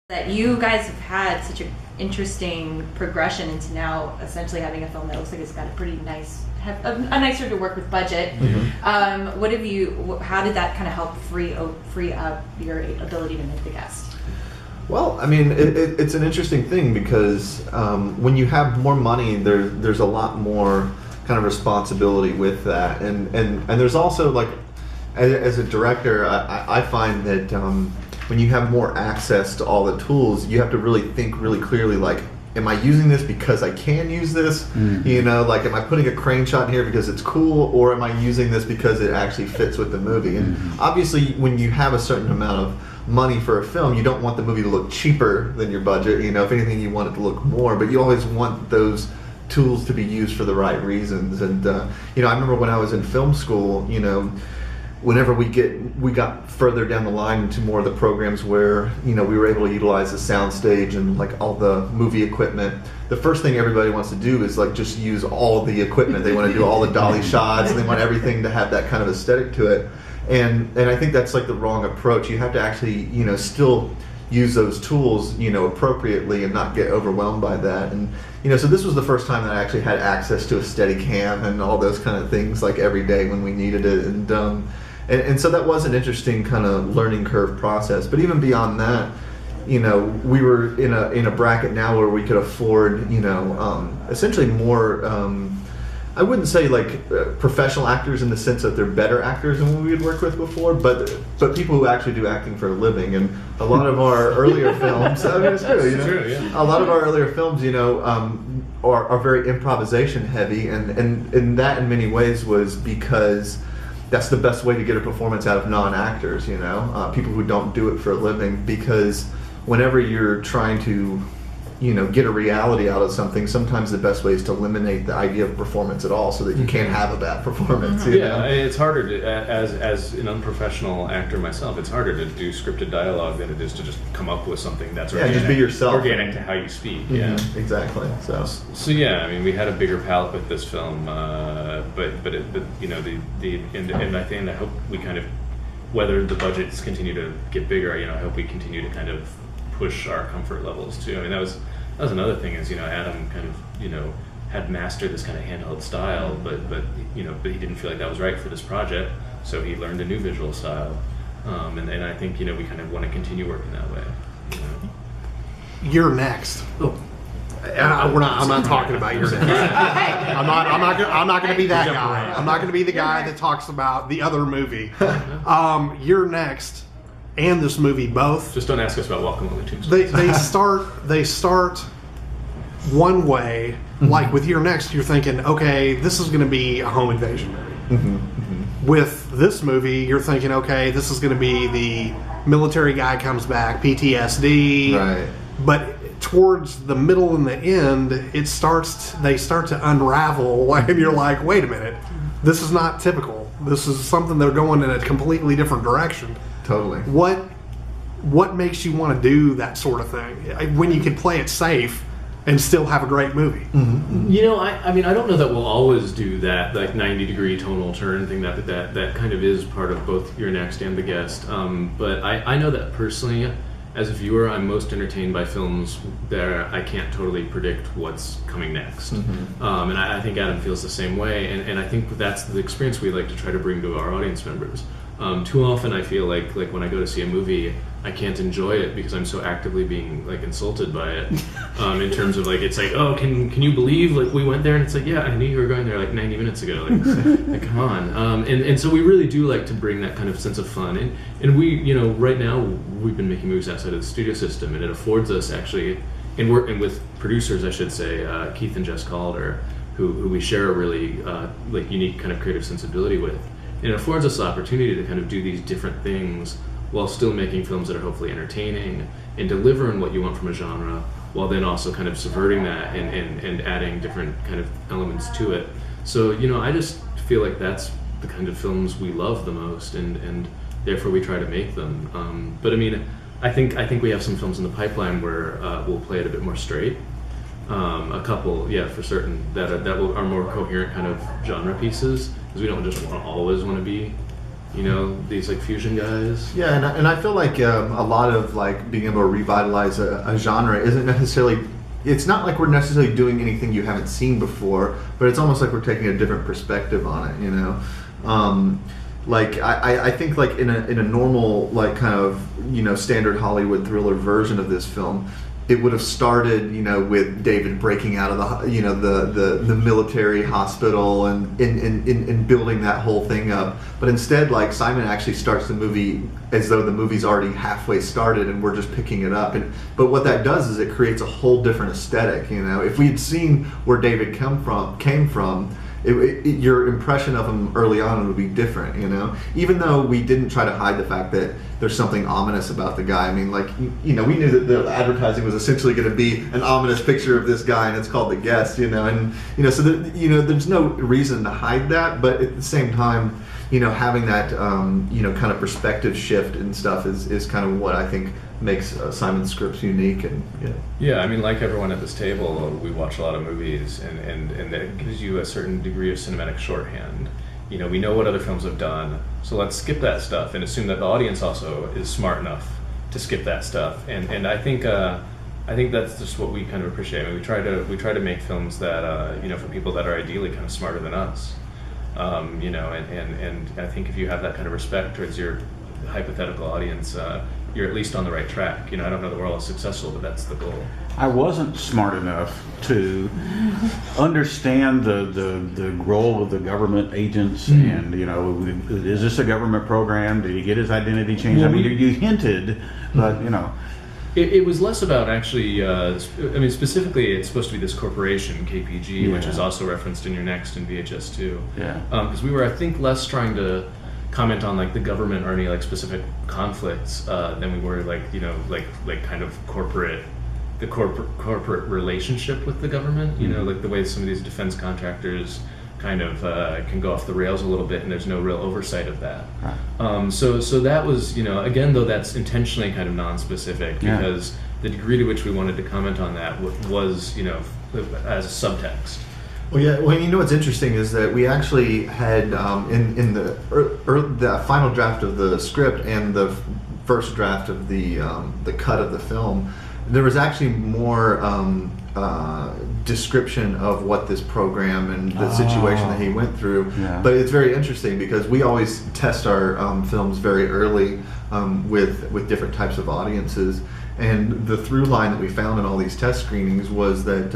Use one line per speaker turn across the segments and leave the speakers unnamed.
that you guys have had such an interesting progression into now essentially having a film that looks like it's got a pretty nice, a nicer to work with budget. What have you? How did that kind of help free up your ability to make The Guest?
Well, I mean, it's an interesting thing because when you have more money, there's a lot more kind of responsibility with that, and there's also, like, as a director, I find that when you have more access to all the tools, you have to really think really clearly, like, am I using this because I can use this? You know, like, am I putting a crane shot in here because it's cool, or am I using this because it actually fits with the movie? And obviously, when you have a certain amount of money for a film, you don't want the movie to look cheaper than your budget. You know, if anything, you want it to look more, but you always want those tools to be used for the right reasons. And you know, I remember when I was in film school, you know, whenever we got further down the line into more of the programs where, you know, we were able to utilize the soundstage and, like, all the movie equipment, the first thing everybody wants to do is, like, just use all the equipment. They want to do all the dolly shots, and they want everything to have that kind of aesthetic to it. And I think that's, like, the wrong approach. You have to actually, you know, still use those tools, you know, appropriately and not get overwhelmed by that. And, you know, so this was the first time that I actually had access to a Steadicam and all those kind of things, like, every day when we needed it. And so that was an interesting kind of learning curve process. But even beyond that, you know, we were in a bracket now where we could afford, you know, essentially more, I wouldn't say, like, professional actors in the sense that they're better actors than what we had worked with before, but people who actually do acting for a living. And a lot of our earlier films, I mean, it's true, you know,
true, yeah.
A lot of our earlier films, you know, are very improvisation heavy, and that in many ways was because that's the best way to get a performance out of non-actors, you know, people who don't do it for a living, because whenever you're trying to, you know, get a reality out of something, sometimes the best way is to eliminate the idea of performance at all so that you can't have a bad performance. You know?
It's harder to, as an unprofessional actor myself, it's harder to do scripted dialogue than it is to just come up with something that's organic,
just be yourself.
Organic to how you speak. Yeah,
exactly.
So yeah, I mean, we had a bigger palette with this film, but you know, and I hope we kind of, whether the budgets continue to get bigger, you know, I hope we continue to kind of push our comfort levels too. I mean, that was another thing, is, you know, Adam kind of, you know, had mastered this kind of handheld style, but he didn't feel like that was right for this project, so he learned a new visual style, and I think, you know, we kind of want to continue working that way. You know?
You're next. I'm not talking about your next. I'm not going to be that guy. I'm not going to be the guy that talks about the other movie. You're next. And this movie both.
Just don't ask us about Welcome to the Tombstone.
They start one way, like with Your Next, you're thinking, okay, this is going to be a home invasion movie. With this movie, you're thinking, okay, this is going to be the military guy comes back, PTSD.
Right.
But towards the middle and the end, they start to unravel, and you're like, wait a minute, this is not typical. This is something they're going in a completely different direction.
Totally.
What makes you want to do that sort of thing when you can play it safe and still have a great movie?
You know, I mean, I don't know that we'll always do that, like 90-degree tonal turn thing. That kind of is part of both Your Next and The Guest. But I know that personally, as a viewer, I'm most entertained by films that I can't totally predict what's coming next. And I think Adam feels the same way, and I think that's the experience we like to try to bring to our audience members. Too often I feel like when I go to see a movie, I can't enjoy it because I'm so actively being, like, insulted by it. In terms of, like, it's like, oh, can you believe, like, we went there? And it's like, yeah, I knew you were going there like 90 minutes ago. Like come on. And so we really do like to bring that kind of sense of fun. And we, you know, right now we've been making movies outside of the studio system, and it affords us actually, and with producers, I should say, Keith and Jess Calder, who we share a really like unique kind of creative sensibility with. And it affords us the opportunity to kind of do these different things while still making films that are hopefully entertaining and delivering what you want from a genre, while then also kind of subverting that and adding different kind of elements to it. So, you know, I just feel like that's the kind of films we love the most, and therefore we try to make them. But I mean, I think we have some films in the pipeline where we'll play it a bit more straight. A couple, yeah, for certain, that are more coherent kind of genre pieces, because we don't just always want to be You know, these like fusion guys.
Yeah, and I feel like a lot of like being able to revitalize a genre isn't necessarily. It's not like we're necessarily doing anything you haven't seen before, but it's almost like we're taking a different perspective on it. You know, like I think like in a normal like kind of standard Hollywood thriller version of this film, it would have started, with David breaking out of the military hospital and building that whole thing up. But instead, like Simon actually starts the movie as though the movie's already halfway started and we're just picking it up. But what that does is it creates a whole different aesthetic. If we had seen where David came from. Your impression of him early on would be different, even though we didn't try to hide the fact that there's something ominous about the guy. I mean, like, we knew that the advertising was essentially going to be an ominous picture of this guy, and it's called The Guest, and so that, there's no reason to hide that, but at the same time, having that kind of perspective shift and stuff is kind of what I think makes Simon's scripts unique. And
yeah, I mean, like everyone at this table, we watch a lot of movies, and that gives you a certain degree of cinematic shorthand. We know what other films have done, so let's skip that stuff and assume that the audience also is smart enough to skip that stuff. And I think that's just what we kind of appreciate. I mean, we try to make films that for people that are ideally kind of smarter than us. And I think if you have that kind of respect towards your hypothetical audience, you're at least on the right track. I don't know that we're all successful, but that's the goal.
I wasn't smart enough to understand the role of the government agents, and is this a government program? Did he get his identity changed?
Well,
I mean, you hinted, but
It was less about actually. Specifically, it's supposed to be this corporation, KPG, which is also referenced in your next in VHS 2.
Yeah.
Because we were, I think, less trying to comment on like the government or any like specific conflicts than we were like kind of corporate relationship with the government. Like the way some of these defense contractors kind of can go off the rails a little bit, and there's no real oversight of that.
Right.
So that was, again, though that's intentionally kind of non-specific, because the degree to which we wanted to comment on that was, as a subtext.
Well, yeah. Well, what's interesting is that we actually had in the final draft of the script and the first draft of the cut of the film, there was actually more description of what this program and the situation that he went through.
Yeah.
But it's very interesting because we always test our films very early with different types of audiences. And the through line that we found in all these test screenings was that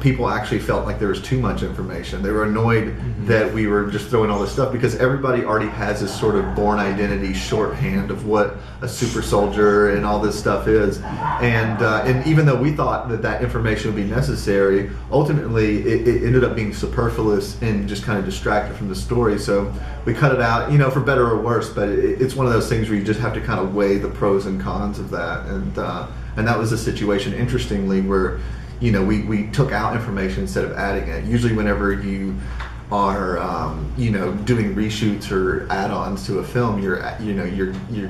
people actually felt like there was too much information. They were annoyed that we were just throwing all this stuff because everybody already has this sort of born identity shorthand of what a super soldier and all this stuff is. And even though we thought that information would be necessary, ultimately it ended up being superfluous and just kind of distracted from the story. So we cut it out, for better or worse. But it's one of those things where you just have to kind of weigh the pros and cons of that. And that was a situation, interestingly, where we took out information instead of adding it. Usually whenever you are doing reshoots or add-ons to a film, you're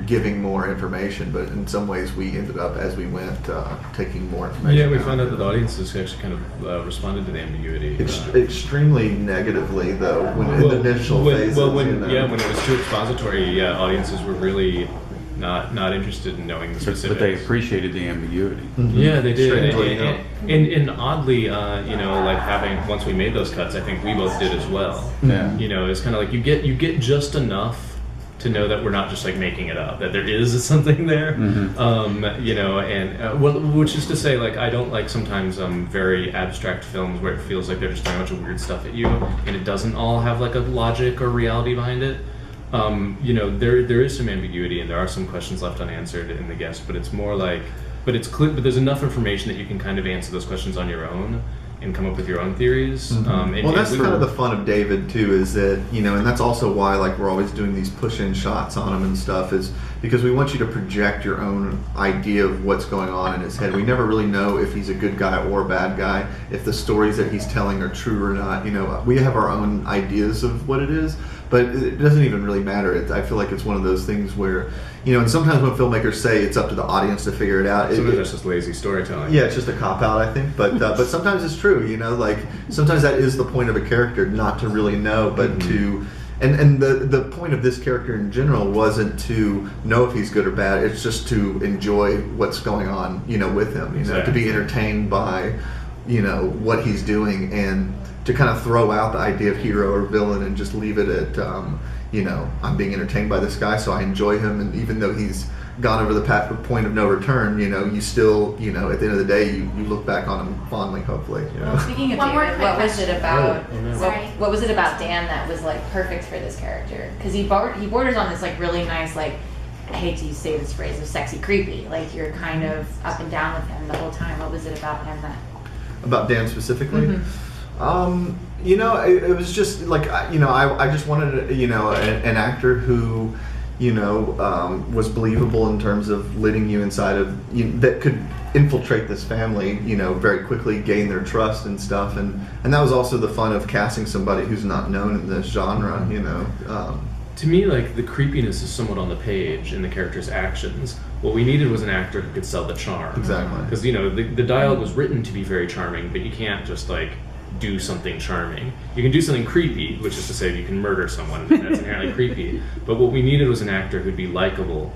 giving more information, but in some ways we ended up, as we went, taking more information.
Yeah, we found out that the audiences actually kind of responded to the ambiguity.
Extremely negatively, though, in the initial phases.
When it was too expository, audiences were really not interested in knowing the specifics.
But they appreciated the ambiguity.
Mm-hmm.
Yeah, they did.
Strangely,
and oddly, like having, once we made those cuts, I think we both did as well.
Yeah.
It's kind of like you get just enough to know that we're not just like making it up, that there is something there. Which is to say, like, I don't like sometimes very abstract films where it feels like they're just throwing a bunch of weird stuff at you and it doesn't all have like a logic or reality behind it. There is some ambiguity and there are some questions left unanswered in The Guest, but it's more like, but it's clear, but there's enough information that you can kind of answer those questions on your own and come up with your own theories.
Well, that's kind of the fun of David too, is that, and that's also why like we're always doing these push-in shots on him and stuff, is because we want you to project your own idea of what's going on in his head. We never really know if he's a good guy or a bad guy, if the stories that he's telling are true or not. We have our own ideas of what it is, but it doesn't even really matter. I feel like it's one of those things where, and sometimes when filmmakers say it's up to the audience to figure it out,
sometimes that's just lazy storytelling.
Yeah, it's just a cop-out, I think. But sometimes it's true, like sometimes that is the point of a character, not to really know, but to and the point of this character in general wasn't to know if he's good or bad. It's just to enjoy what's going on, with him. To be entertained by, what he's doing, and to kind of throw out the idea of hero or villain and just leave it at, I'm being entertained by this guy, so I enjoy him, and even though he's gone over the point of no return, you still, at the end of the day, you look back on him fondly, hopefully.
Well, speaking of
One more
David,
quick
what was it about?
Sorry.
What was it about Dan that was like perfect for this character? Because he borders on this like really nice, like, I hate to say this phrase of sexy creepy. Like you're kind of up and down with him the whole time. What was it about him that?
About Dan specifically? It was just like, I just wanted, an actor who, was believable in terms of letting you inside of, that could infiltrate this family, very quickly, gain their trust and stuff. And that was also the fun of casting somebody who's not known in this genre,
To me, like, the creepiness is somewhat on the page in the character's actions. What we needed was an actor who could sell the charm.
Exactly.
Because, the dialogue was written to be very charming, but you can't just, like, do something charming. You can do something creepy, which is to say you can murder someone, and that's inherently creepy. But what we needed was an actor who'd be likable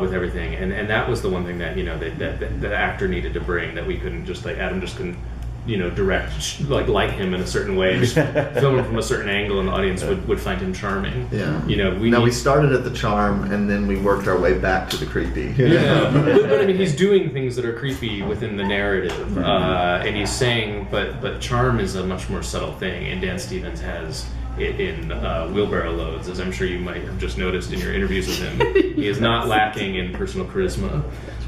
with everything. And that was the one thing that, that the actor needed to bring, that we couldn't just, like, Adam just couldn't, direct, like, light him in a certain way, just film him from a certain angle, and the audience would find him charming.
Yeah.
We
started at the charm, and then we worked our way back to the creepy.
Yeah, but I mean, he's doing things that are creepy within the narrative, and he's saying, but charm is a much more subtle thing, and Dan Stevens has it in wheelbarrow loads, as I'm sure you might have just noticed in your interviews with him. He is not lacking in personal charisma,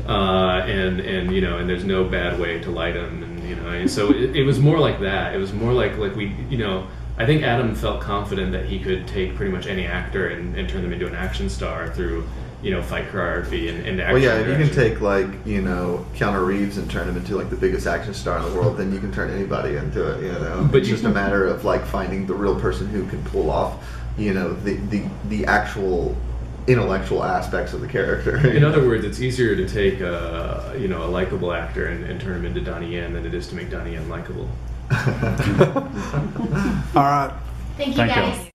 and there's no bad way to light him, and so it was more like that. It was more like we, I think Adam felt confident that he could take pretty much any actor and turn them into an action star through, fight choreography and action.
Well, yeah, if you
direction.
can take, like, Keanu Reeves and turn him into, like, the biggest action star in the world, then you can turn anybody into it,
But
it's just a matter of, like, finding the real person who can pull off, the actual intellectual aspects of the character.
In other words, it's easier to take a likable actor and turn him into Donnie Yen than it is to make Donnie Yen likable.
All right.
Thank you
Thank you.
guys.